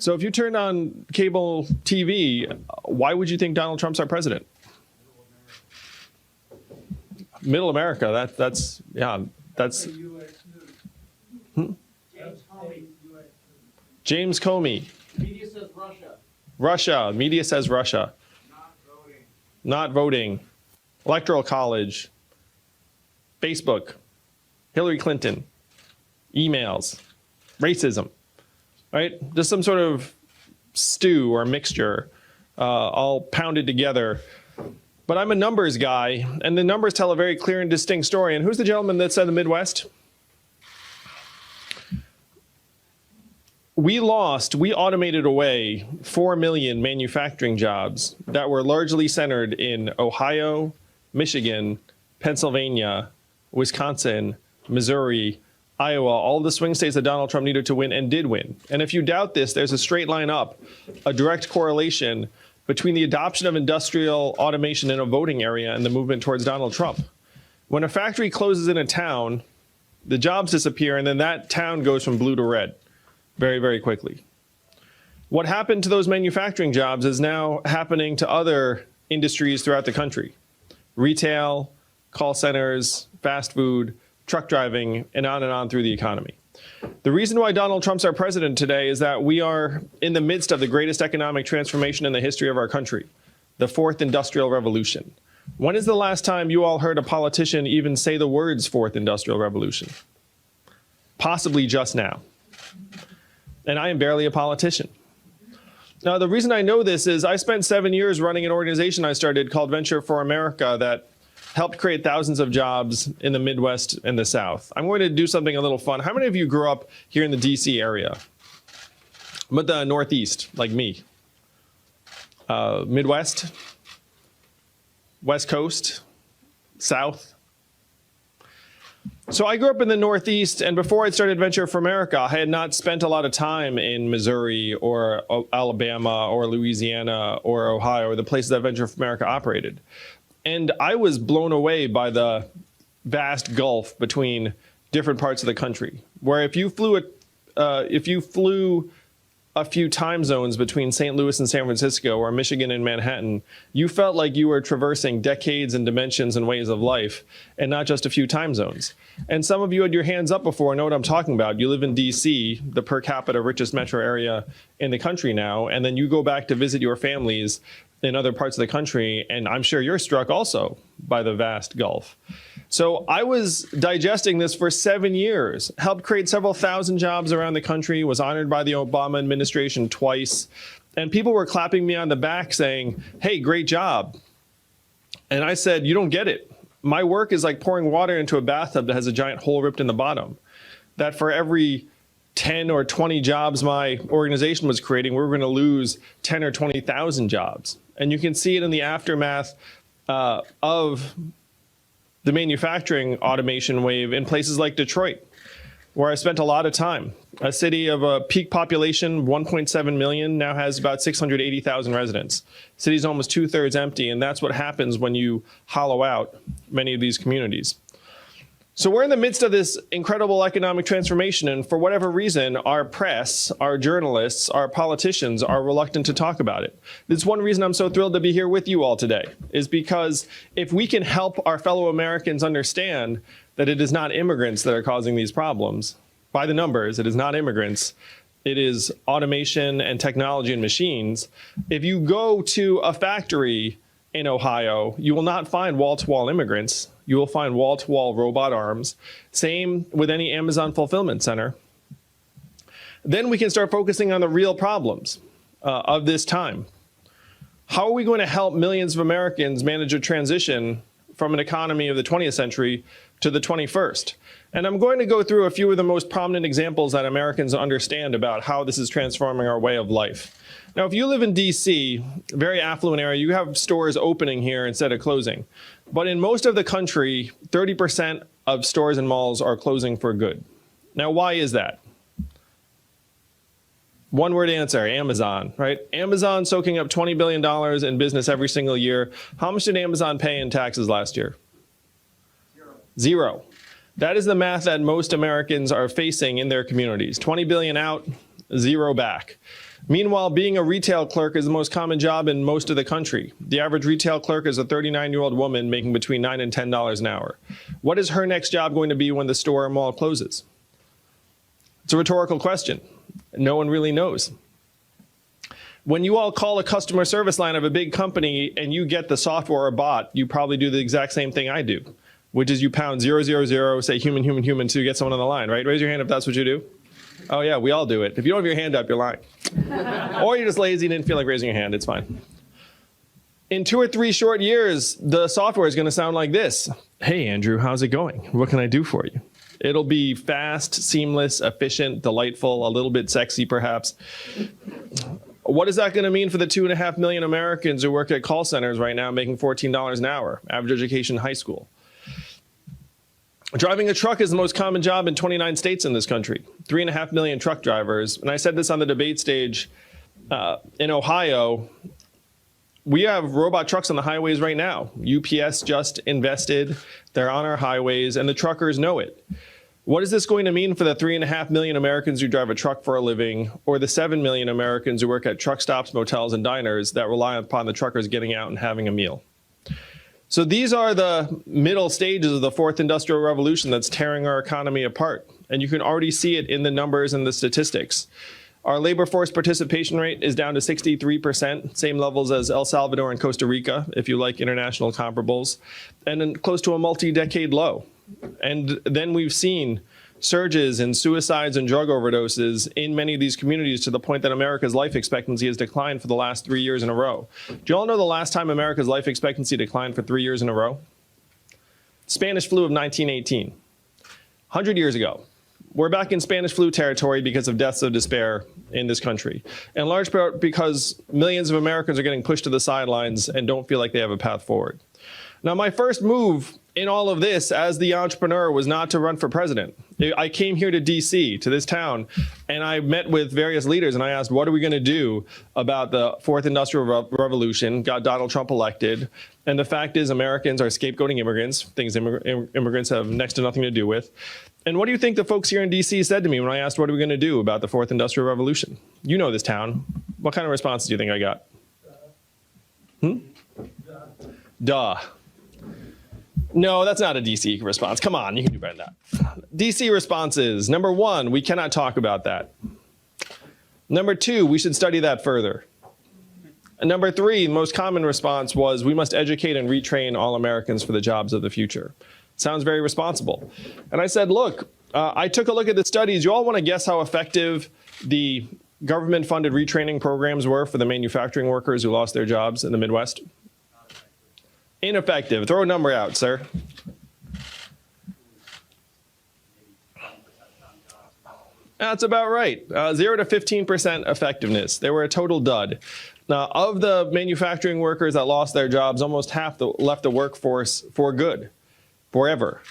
So if you turned on cable TV, why would you think Donald Trump's our president? Middle America, that's. James Comey. Media says Russia. Russia. Media says Russia. Not voting. Not voting. Electoral College. Facebook. Hillary Clinton. Emails. Racism. Right? Just some sort of stew or mixture, all pounded together. But I'm a numbers guy, and the numbers tell a very clear and distinct story. And who's the gentleman that said the Midwest? We automated away 4 million manufacturing jobs that were largely centered in Ohio, Michigan, Pennsylvania, Wisconsin, Missouri, Iowa, all the swing states that Donald Trump needed to win and did win. And if you doubt this, there's a straight line up, a direct correlation between the adoption of industrial automation in a voting area and the movement towards Donald Trump. When a factory closes in a town, the jobs disappear, and then that town goes from blue to red very, very quickly. What happened to those manufacturing jobs is now happening to other industries throughout the country. Retail, call centers, fast food, truck driving, and on through the economy. The reason why Donald Trump's our president today is that we are in the midst of the greatest economic transformation in the history of our country, the fourth industrial revolution. When is the last time you all heard a politician even say the words fourth industrial revolution? Possibly just now. And I am barely a politician. Now, the reason I know this is I spent 7 years running an organization I started called Venture for America that helped create thousands of jobs in the Midwest and the South. I'm going to do something a little fun. How many of you grew up here in the DC area? But the Northeast, like me? Midwest? West Coast? South? So I grew up in the Northeast, and before I started Venture for America, I had not spent a lot of time in Missouri or Alabama or Louisiana or Ohio or the places that Venture for America operated. And I was blown away by the vast gulf between different parts of the country, where if you flew a few time zones between St. Louis and San Francisco or Michigan and Manhattan, you felt like you were traversing decades and dimensions and ways of life, and not just a few time zones. And some of you had your hands up before, know what I'm talking about. You live in DC, the per capita richest metro area in the country now, and then you go back to visit your families in other parts of the country, and I'm sure you're struck also by the vast gulf. So I was digesting this for 7 years, helped create several thousand jobs around the country, was honored by the Obama administration twice, and people were clapping me on the back saying, hey, great job. And I said, you don't get it. My work is like pouring water into a bathtub that has a giant hole ripped in the bottom. That for every 10 or 20 jobs my organization was creating, we were going to lose 10 or 20,000 jobs. And you can see it in the aftermath of the manufacturing automation wave in places like Detroit, where I spent a lot of time. A city of a peak population, 1.7 million, now has about 680,000 residents. City's almost 2/3 empty, and that's what happens when you hollow out many of these communities. So we're in the midst of this incredible economic transformation, and for whatever reason, our press, our journalists, our politicians are reluctant to talk about it. That's one reason I'm so thrilled to be here with you all today, is because if we can help our fellow Americans understand that it is not immigrants that are causing these problems, by the numbers, it is not immigrants, it is automation and technology and machines. If you go to a factory in Ohio, you will not find wall-to-wall immigrants. You will find wall-to-wall robot arms. Same with any Amazon fulfillment center. Then we can start focusing on the real problems of this time. How are we going to help millions of Americans manage a transition from an economy of the 20th century to the 21st? And I'm going to go through a few of the most prominent examples that Americans understand about how this is transforming our way of life. Now, if you live in DC, very affluent area, you have stores opening here instead of closing. But in most of the country, 30% of stores and malls are closing for good. Now, why is that? One word answer, Amazon, right? Amazon soaking up $20 billion in business every single year. How much did Amazon pay in taxes last year? Zero. That is the math that most Americans are facing in their communities. 20 billion out, zero back. Meanwhile, being a retail clerk is the most common job in most of the country. The average retail clerk is a 39-year-old woman making between $9 and $10 an hour. What is her next job going to be when the store or mall closes? It's a rhetorical question. No one really knows. When you all call a customer service line of a big company and you get the software or bot, you probably do the exact same thing I do, which is you pound 000, say human, human, human to get someone on the line, right? Raise your hand if that's what you do. Oh yeah, we all do it. If you don't have your hand up, you're lying. Or you're just lazy and didn't feel like raising your hand, it's fine. In 2 or 3 short years, the software is going to sound like this. Hey Andrew, how's it going? What can I do for you? It'll be fast, seamless, efficient, delightful, a little bit sexy perhaps. What is that going to mean for the 2.5 million Americans who work at call centers right now making $14 an hour, average education high school? Driving a truck is the most common job in 29 states in this country. 3.5 million truck drivers. And I said this on the debate stage in Ohio. We have robot trucks on the highways right now. UPS just invested. They're on our highways, and the truckers know it. What is this going to mean for the 3.5 million Americans who drive a truck for a living, or the 7 million Americans who work at truck stops, motels, and diners that rely upon the truckers getting out and having a meal? So these are the middle stages of the fourth industrial revolution that's tearing our economy apart. And you can already see it in the numbers and the statistics. Our labor force participation rate is down to 63%, same levels as El Salvador and Costa Rica, if you like international comparables, and then close to a multi-decade low. And then we've seen surges in suicides and drug overdoses in many of these communities to the point that America's life expectancy has declined for the last 3 years in a row. Do you all know the last time America's life expectancy declined for 3 years in a row? Spanish flu of 1918, 100 years ago. We're back in Spanish flu territory because of deaths of despair in this country, in large part because millions of Americans are getting pushed to the sidelines and don't feel like they have a path forward. Now, my first move in all of this as the entrepreneur was not to run for president. I came here to DC, to this town, and I met with various leaders and I asked, what are we going to do about the fourth industrial revolution, got Donald Trump elected. And the fact is Americans are scapegoating immigrants, things immigrants have next to nothing to do with. And what do you think the folks here in DC said to me when I asked, what are we going to do about the fourth industrial revolution? You know this town. What kind of response do you think I got? Duh. No, that's not a DC response. Come on, you can do better than that. DC responses, number 1, we cannot talk about that. Number 2, we should study that further. And number 3, the most common response was, we must educate and retrain all Americans for the jobs of the future. Sounds very responsible. And I said, look, I took a look at the studies. You all want to guess how effective the government-funded retraining programs were for the manufacturing workers who lost their jobs in the Midwest? Ineffective. Throw a number out, sir. That's about right. 0 to 15% effectiveness. They were a total dud. Now, of the manufacturing workers that lost their jobs, almost half left the workforce for good, forever.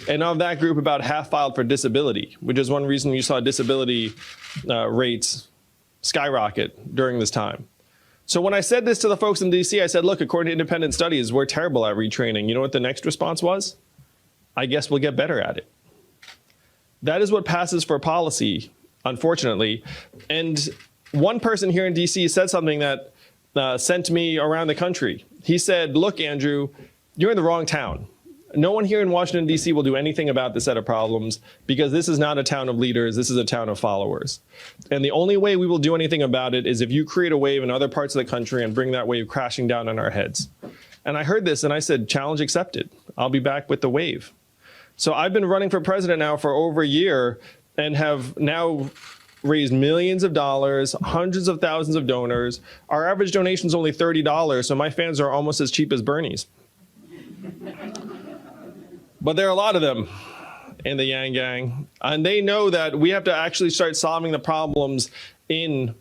And of that group, about half filed for disability, which is one reason you saw disability rates skyrocket during this time. So when I said this to the folks in DC, I said, look, according to independent studies, we're terrible at retraining. You know what the next response was? I guess we'll get better at it. That is what passes for policy, unfortunately. And one person here in DC said something that sent me around the country. He said, look, Andrew, you're in the wrong town. No one here in Washington, D.C. will do anything about this set of problems because this is not a town of leaders. This is a town of followers. And the only way we will do anything about it is if you create a wave in other parts of the country and bring that wave crashing down on our heads. And I heard this and I said, challenge accepted. I'll be back with the wave. So I've been running for president now for over a year and have now raised millions of dollars, hundreds of thousands of donors. Our average donation is only $30, so my fans are almost as cheap as Bernie's. But there are a lot of them in the Yang Gang, and they know that we have to actually start solving the problems in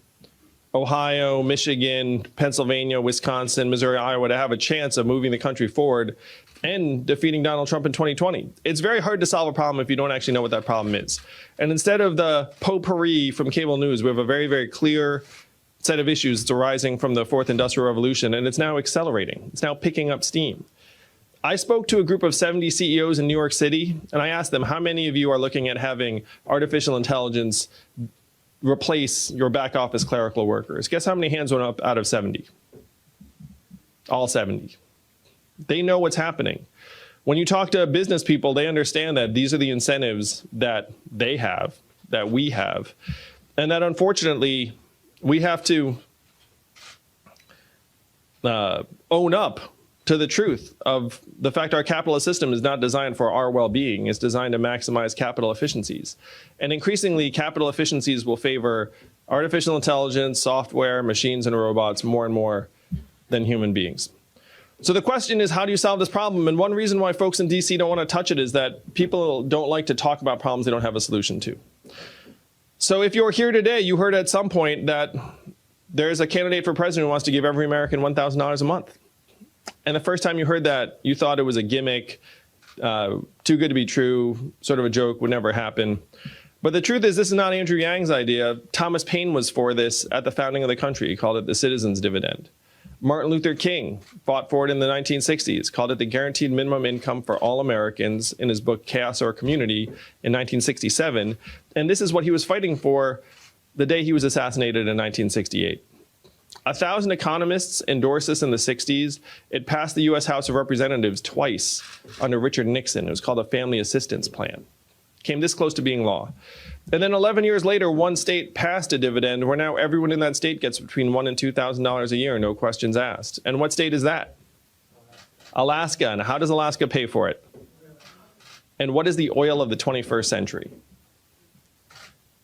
Ohio, Michigan, Pennsylvania, Wisconsin, Missouri, Iowa to have a chance of moving the country forward and defeating Donald Trump in 2020. It's very hard to solve a problem if you don't actually know what that problem is. And instead of the potpourri from cable news, we have a very, very clear set of issues that's arising from the fourth industrial revolution, and it's now accelerating. It's now picking up steam. I spoke to a group of 70 CEOs in New York City, and I asked them, how many of you are looking at having artificial intelligence replace your back office clerical workers. Guess how many hands went up out of 70? All 70. They know what's happening. When you talk to business people, they understand that these are the incentives that they have, that we have, and that unfortunately we have to own up to the truth of the fact our capitalist system is not designed for our well-being. It's designed to maximize capital efficiencies. And increasingly, capital efficiencies will favor artificial intelligence, software, machines, and robots more and more than human beings. So the question is, how do you solve this problem? And one reason why folks in DC don't want to touch it is that people don't like to talk about problems they don't have a solution to. So if you're here today, you heard at some point that there's a candidate for president who wants to give every American $1,000 a month. And the first time you heard that, you thought it was a gimmick, too good to be true, sort of a joke, would never happen. But the truth is, this is not Andrew Yang's idea. Thomas Paine was for this at the founding of the country. He called it the citizen's dividend. Martin Luther King fought for it in the 1960s, called it the guaranteed minimum income for all Americans in his book, Chaos or Community, in 1967. And this is what he was fighting for the day he was assassinated in 1968. 1,000 economists endorsed this in the 60s. It passed the US House of Representatives twice under Richard Nixon. It was called a Family Assistance Plan. Came this close to being law. And then 11 years later, one state passed a dividend where now everyone in that state gets between $1,000 and $2,000 a year, no questions asked. And what state is that? Alaska. And how does Alaska pay for it? And what is the oil of the 21st century?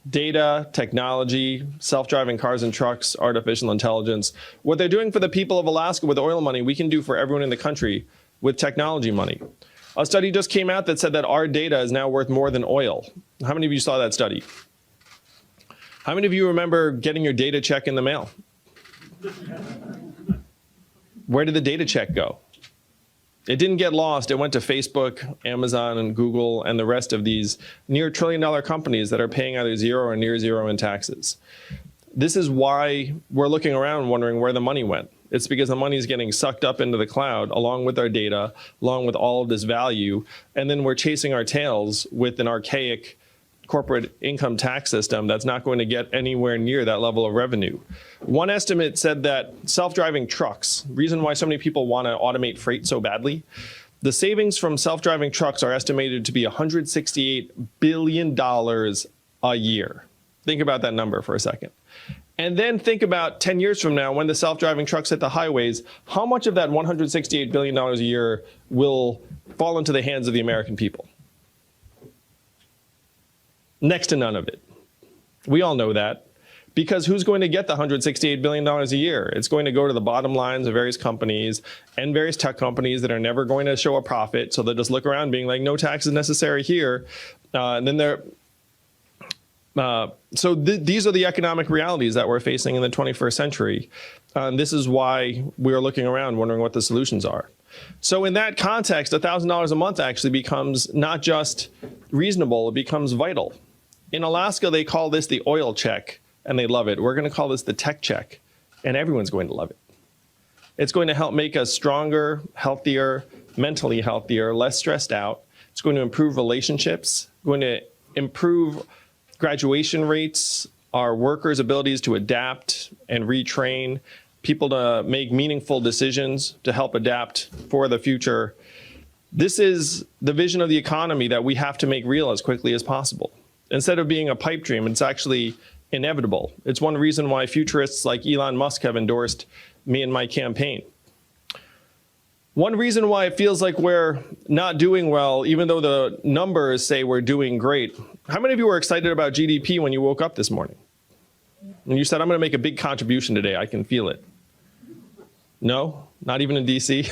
Data, technology, self-driving cars and trucks, artificial intelligence. What they're doing for the people of Alaska with oil money, we can do for everyone in the country with technology money. A study just came out that said that our data is now worth more than oil. How many of you saw that study? How many of you remember getting your data check in the mail? Where did the data check go? It didn't get lost. It went to Facebook, Amazon, and Google, and the rest of these near trillion-dollar companies that are paying either zero or near zero in taxes. This is why we're looking around wondering where the money went. It's because the money is getting sucked up into the cloud along with our data, along with all of this value, and then we're chasing our tails with an archaic corporate income tax system that's not going to get anywhere near that level of revenue. One estimate said that self-driving trucks, reason why so many people want to automate freight so badly, the savings from self-driving trucks are estimated to be $168 billion a year. Think about that number for a second. And then think about 10 years from now, when the self-driving trucks hit the highways, how much of that $168 billion a year will fall into the hands of the American people? Next to none of it. We all know that. Because who's going to get the $168 billion a year? It's going to go to the bottom lines of various companies and various tech companies that are never going to show a profit. So they'll just look around being like, no tax is necessary here. And then they're... these are the economic realities that we're facing in the 21st century. This is why we are looking around wondering what the solutions are. So in that context, $1,000 a month actually becomes not just reasonable, it becomes vital. In Alaska, they call this the oil check, and they love it. We're going to call this the tech check, and everyone's going to love it. It's going to help make us stronger, healthier, mentally healthier, less stressed out. It's going to improve relationships, going to improve graduation rates, our workers' abilities to adapt and retrain, people to make meaningful decisions to help adapt for the future. This is the vision of the economy that we have to make real as quickly as possible. Instead of being a pipe dream, it's actually inevitable. It's one reason why futurists like Elon Musk have endorsed me and my campaign. One reason why it feels like we're not doing well, even though the numbers say we're doing great. How many of you were excited about GDP when you woke up this morning? And you said, I'm going to make a big contribution today. I can feel it. No? Not even in DC?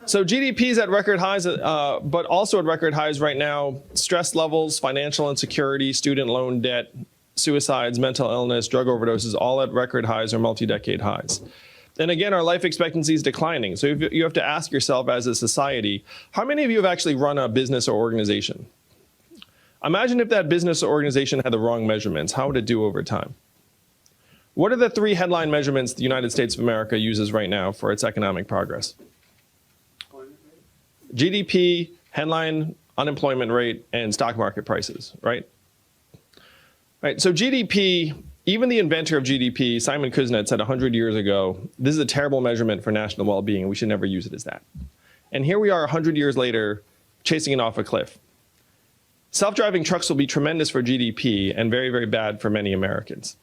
So GDP is at record highs, but also at record highs right now. Stress levels, financial insecurity, student loan debt, suicides, mental illness, drug overdoses, all at record highs or multi-decade highs. And again, our life expectancy is declining. So you have to ask yourself as a society, how many of you have actually run a business or organization? Imagine if that business or organization had the wrong measurements. How would it do over time? What are the three headline measurements the United States of America uses right now for its economic progress? GDP, headline unemployment rate, and stock market prices, right? Right, so GDP, even the inventor of GDP, Simon Kuznets, said 100 years ago, this is a terrible measurement for national well-being, and we should never use it as that. And here we are 100 years later, chasing it off a cliff. Self-driving trucks will be tremendous for GDP and very, very bad for many Americans.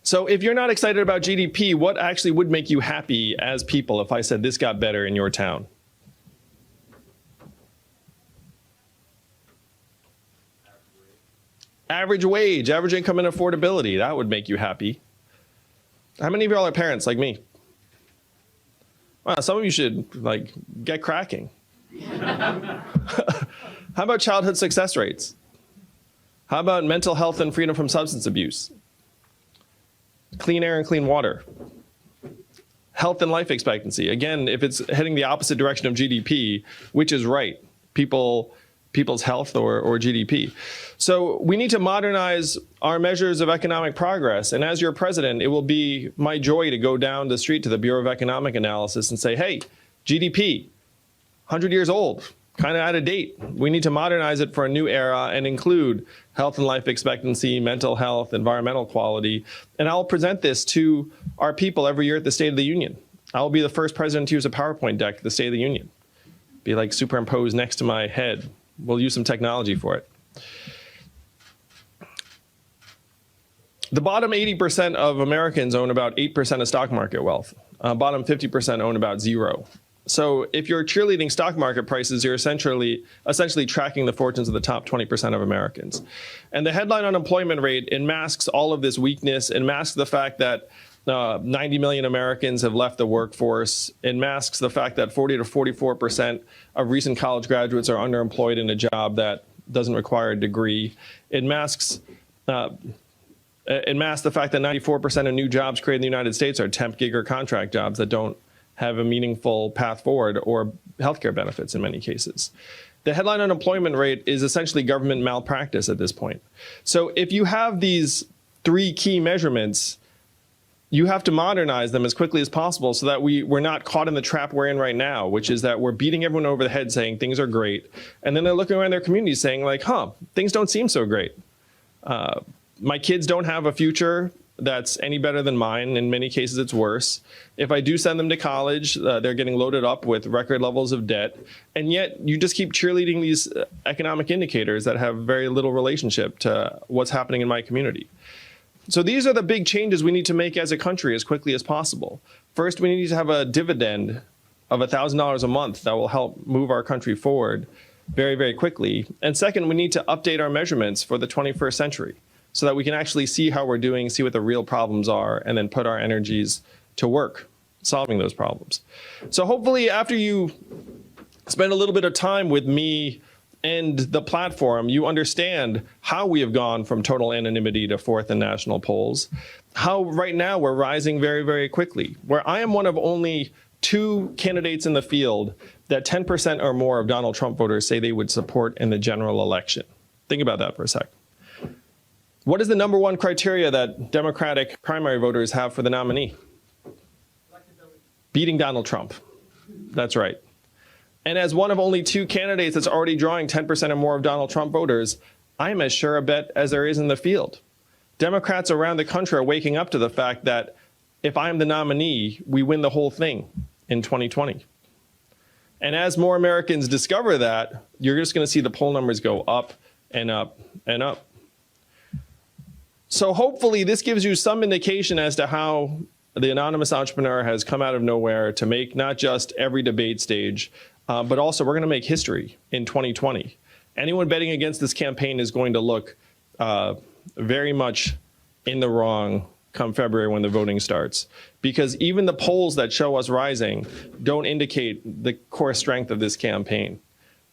So if you're not excited about GDP, what actually would make you happy as people if I said this got better in your town? Average wage, average income and affordability, that would make you happy. How many of y'all are parents like me? Wow, some of you should get cracking. How about childhood success rates? How about mental health and freedom from substance abuse? Clean air and clean water? Health and life expectancy. Again, if it's heading the opposite direction of GDP, which is right? People's health or GDP. So we need to modernize our measures of economic progress. And as your president, it will be my joy to go down the street to the Bureau of Economic Analysis and say, hey, GDP, 100 years old, kind of out of date. We need to modernize it for a new era and include health and life expectancy, mental health, environmental quality. And I'll present this to our people every year at the State of the Union. I'll be the first president to use a PowerPoint deck at the State of the Union. Be like superimposed next to my head. We'll use some technology for it. The bottom 80% of Americans own about 8% of stock market wealth. Bottom 50% own about 0. So if you're cheerleading stock market prices, you're essentially tracking the fortunes of the top 20% of Americans. And the headline unemployment rate, it masks all of this weakness. It masks the fact that 90 million Americans have left the workforce. It masks the fact that 40 to 44% of recent college graduates are underemployed in a job that doesn't require a degree. It masks the fact that 94% of new jobs created in the United States are temp, gig, or contract jobs that don't have a meaningful path forward or healthcare benefits in many cases. The headline unemployment rate is essentially government malpractice at this point. So if you have these 3 key measurements, you have to modernize them as quickly as possible so that we're not caught in the trap we're in right now, which is that we're beating everyone over the head saying things are great. And then they're looking around their communities saying things don't seem so great. My kids don't have a future that's any better than mine. In many cases, it's worse. If I do send them to college, they're getting loaded up with record levels of debt. And yet you just keep cheerleading these economic indicators that have very little relationship to what's happening in my community. So these are the big changes we need to make as a country as quickly as possible. First, we need to have a dividend of $1,000 a month that will help move our country forward very, very quickly. And second, we need to update our measurements for the 21st century so that we can actually see how we're doing, see what the real problems are, and then put our energies to work solving those problems. So hopefully after you spend a little bit of time with me and the platform, you understand how we have gone from total anonymity to 4th in national polls, how right now we're rising very, very quickly, where I am one of only 2 candidates in the field that 10% or more of Donald Trump voters say they would support in the general election. Think about that for a sec. What is the #1 criteria that Democratic primary voters have for the nominee? Beating Donald Trump. That's right. And as one of only 2 candidates that's already drawing 10% or more of Donald Trump voters, I'm as sure a bet as there is in the field. Democrats around the country are waking up to the fact that if I'm the nominee, we win the whole thing in 2020. And as more Americans discover that, you're just going to see the poll numbers go up and up and up. So hopefully this gives you some indication as to how the anonymous entrepreneur has come out of nowhere to make not just every debate stage, but also we're going to make history in 2020. Anyone betting against this campaign is going to look very much in the wrong come February when the voting starts. Because even the polls that show us rising don't indicate the core strength of this campaign.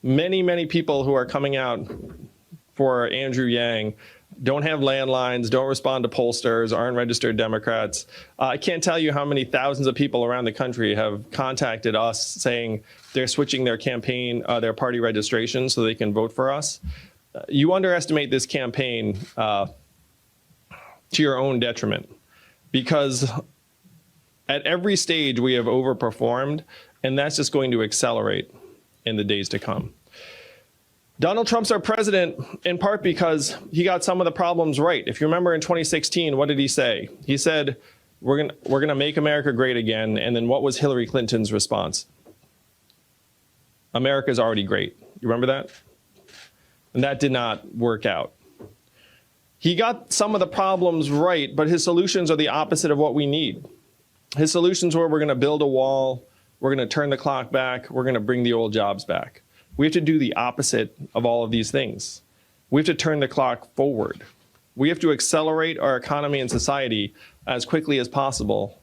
Many, many people who are coming out for Andrew Yang don't have landlines, don't respond to pollsters, aren't registered Democrats. I can't tell you how many thousands of people around the country have contacted us saying they're switching their campaign, their party registration so they can vote for us. You underestimate this campaign to your own detriment, because at every stage we have overperformed, and that's just going to accelerate in the days to come. Donald Trump's our president in part because he got some of the problems right. If you remember in 2016, what did he say? He said, we're gonna make America great again. And then what was Hillary Clinton's response? America's already great. You remember that? And that did not work out. He got some of the problems right, but his solutions are the opposite of what we need. His solutions were, we're gonna build a wall, we're gonna turn the clock back, we're gonna bring the old jobs back. We have to do the opposite of all of these things. We have to turn the clock forward. We have to accelerate our economy and society as quickly as possible.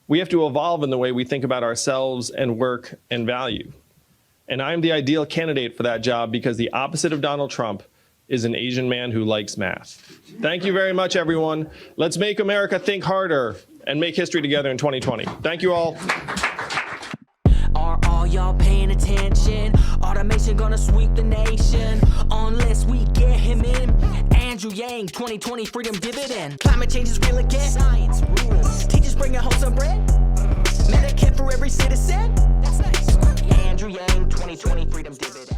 We have to evolve in the way we think about ourselves and work and value. And I'm the ideal candidate for that job because the opposite of Donald Trump is an Asian man who likes math. Thank you very much, everyone. Let's make America think harder and make history together in 2020. Thank you all. Are all y'all paying attention? Automation gonna sweep the nation unless we get him in. Andrew Yang, 2020 freedom dividend. Climate change is real again. Science rules. Teachers bring a home some bread. Medicare for every citizen. That's nice. Andrew Yang, 2020 freedom dividend.